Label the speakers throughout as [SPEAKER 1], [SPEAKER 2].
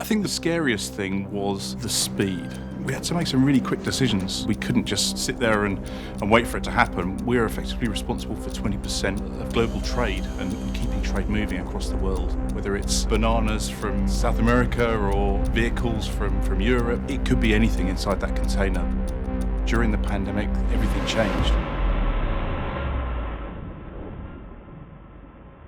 [SPEAKER 1] I think the scariest thing was the speed. We had to make some really quick decisions. We couldn't just sit there and wait for it to happen. We're effectively responsible for 20% of global trade and keeping trade moving across the world. Whether it's bananas from South America or vehicles from Europe, it could be anything inside that container. During the pandemic, everything changed.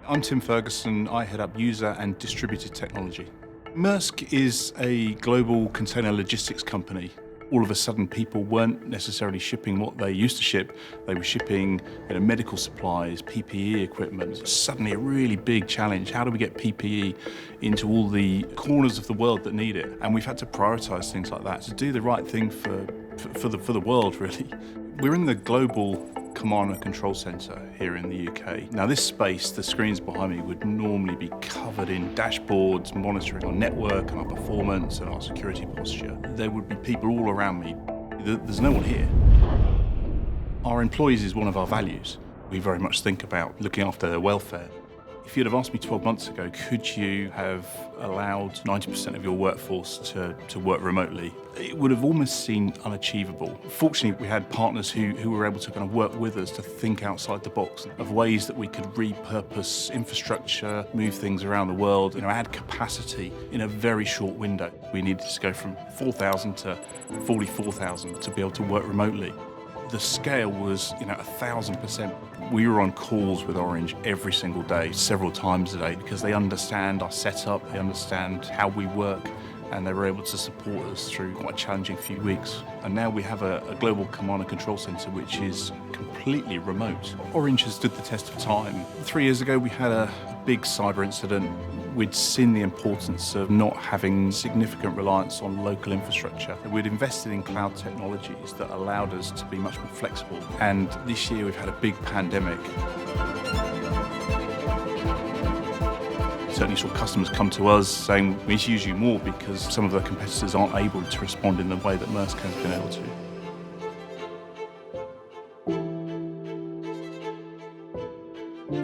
[SPEAKER 1] I'm Tim Ferguson. I head up user and distributed technology. Maersk is a global container logistics company. All of a sudden, people weren't necessarily shipping what they used to ship. They were shipping medical supplies, PPE equipment. Suddenly a really big challenge. How do we get PPE into all the corners of the world that need it? And we've had to prioritize things like that to do the right thing for the world, really. We're in the global command and control centre here in the UK. Now this space, the screens behind me, would normally be covered in dashboards monitoring our network and our performance and our security posture. There would be people all around me. There's no one here. Our employees is one of our values. We very much think about looking after their welfare. If you'd have asked me 12 months ago, could you have allowed 90% of your workforce to work remotely, it would have almost seemed unachievable. Fortunately, we had partners who were able to kind of work with us to think outside the box of ways that we could repurpose infrastructure, move things around the world, add capacity in a very short window. We needed to go from 4,000 to 44,000 to be able to work remotely. The scale was, 1,000%. We were on calls with Orange every single day, several times a day, because they understand our setup, they understand how we work, and they were able to support us through quite a challenging few weeks. And now we have a global command and control centre which is completely remote. Orange has stood the test of time. 3 years ago we had a big cyber incident. We'd seen the importance of not having significant reliance on local infrastructure. We'd invested in cloud technologies that allowed us to be much more flexible. And this year we've had a big pandemic. Certainly saw customers come to us saying we need to use you more because some of the competitors aren't able to respond in the way that Maersk has been able to.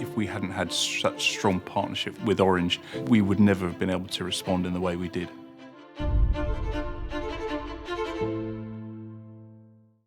[SPEAKER 1] If we hadn't had such strong partnership with Orange, we would never have been able to respond in the way we did.